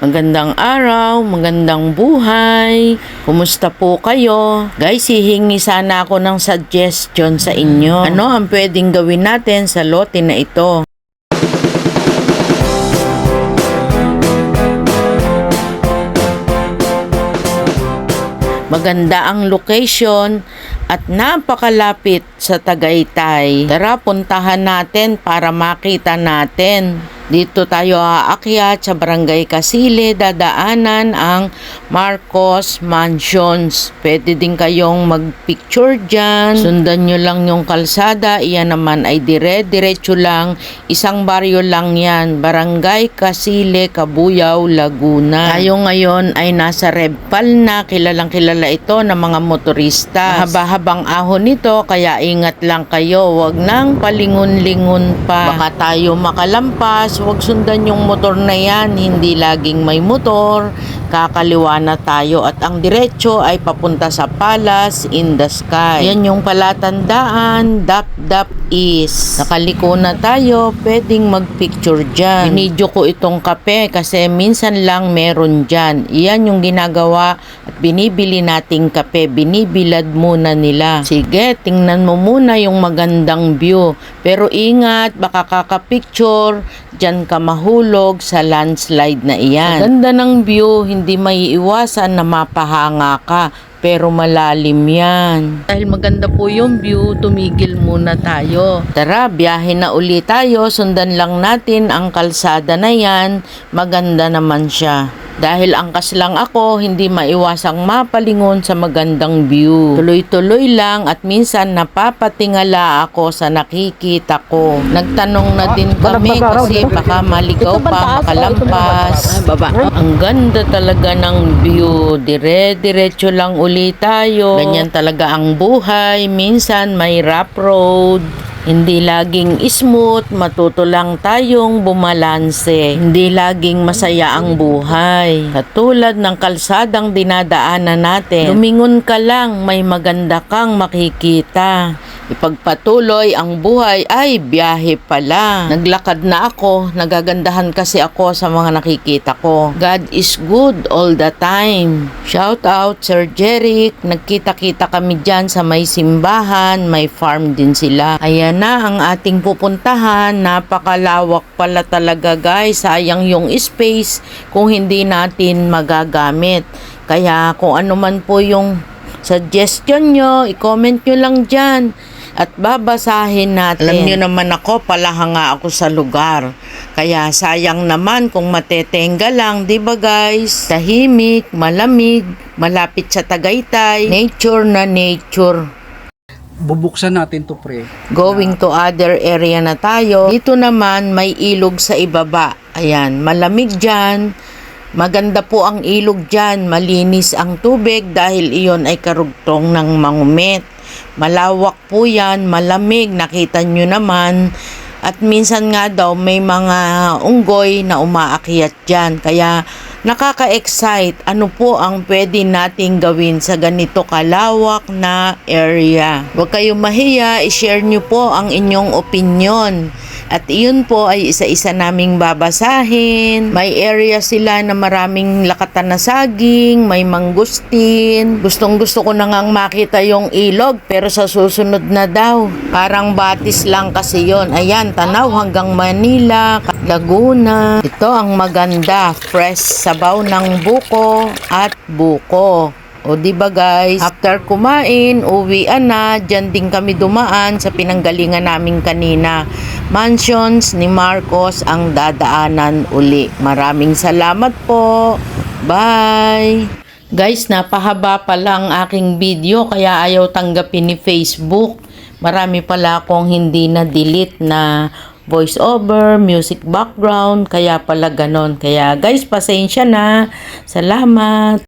Magandang araw, magandang buhay. Kumusta po kayo? Guys, hihingi sana ako ng suggestion sa inyo. Ano ang pwedeng gawin natin sa lote na ito? Maganda ang location at napakalapit sa Tagaytay. Tara, puntahan natin para makita natin. Dito tayo aakyat sa Barangay Kasile, dadaanan ang Marcos Mansions. Pwede din kayong magpicture dyan. Sundan nyo lang yung kalsada. Iyan naman ay diretso lang. Isang baryo lang yan. Barangay Kasile, Cabuyao, Laguna. Tayo ngayon ay nasa Repal na. Kilalang kilala ito ng mga motorista. Haba-habang ahon nito, kaya ingat lang kayo. Huwag nang palingon-lingon pa. Baka tayo makalampas. Huwag sundan yung motor na yan, hindi laging may motor, kakaliwa na tayo at ang diretso ay papunta sa Palace in the Sky. Yan yung palatandaan, Dap is. Nakaliko na tayo, pwedeng magpicture dyan. Binidyo ko itong kape kasi minsan lang meron dyan. Iyan yung ginagawa at binibili nating kape, binibilad muna nila. Sige, tingnan mo muna yung magandang view. Pero ingat, baka kakapicture, dyan ka mahulog sa landslide na iyan. Ganda ng view, hindi may iwasan na mapahanga ka. Pero malalim yan. Dahil maganda po yung view, tumigil muna tayo. Tara, biyahe na uli tayo. Sundan lang natin ang kalsada na yan. Maganda naman siya. Dahil angkas lang ako, hindi maiwasang mapalingon sa magandang view. Tuloy-tuloy lang at minsan napapatingala ako sa nakikita ko. Nagtanong na din kami kasi baka maligaw pa, makalampas. Ang ganda talaga ng view. Diretso lang uli tayo. Ganyan talaga ang buhay. Minsan may rough road. Hindi laging smooth, matuto lang tayong bumalanse. Hindi laging masaya ang buhay. Katulad ng kalsadang dinadaanan natin, lumingon ka lang, may maganda kang makikita. Ipagpatuloy ang buhay ay biyahe pala. Naglakad na ako, nagagandahan kasi ako sa mga nakikita ko. God is good all the time. Shout out Sir Jeric, nagkita-kita kami dyan sa may simbahan, may farm din sila. Ayan na ang ating pupuntahan, napakalawak pala talaga guys, sayang yung space kung hindi natin magagamit. Kaya kung ano man po yung suggestion nyo, i-comment nyo lang dyan at babasahin natin. Alam nyo naman ako, palahanga ako sa lugar. Kaya sayang naman kung matetenga lang, di ba guys? Tahimik, malamig, malapit sa Tagaytay, nature na nature. Bubuksan natin to pre. Going to other area na tayo. Dito naman may ilog sa ibaba. Ayan, malamig dyan. Maganda po ang ilog dyan. Malinis ang tubig dahil iyon ay karugtong ng Mangumit. Malawak po yan, malamig, nakita nyo naman. At minsan nga daw may mga unggoy na umaakyat dyan. Kaya nakaka-excite. Ano po ang pwede nating gawin sa ganito kalawak na area? Huwag kayong mahiya, i-share nyo po ang inyong opinion. At iyon po ay isa-isa naming babasahin. May area sila na maraming lakatan na saging, may mangustin. Gustong-gusto ko na ngang makita yung ilog, pero sa susunod na daw. Parang batis lang kasi yon. Ayan, tanaw hanggang Manila, Laguna. Ito ang maganda, fresh sabaw ng buko at buko. O diba guys, after kumain, uwian na, dyan din kami dumaan sa pinanggalingan namin kanina. Mansions ni Marcos ang dadaanan uli. Maraming salamat po. Bye! Guys, napahaba pala ang aking video kaya ayaw tanggapin ni Facebook. Marami pala akong hindi na-delete na voice over, music background, kaya pala ganon. Kaya guys, pasensya na. Salamat!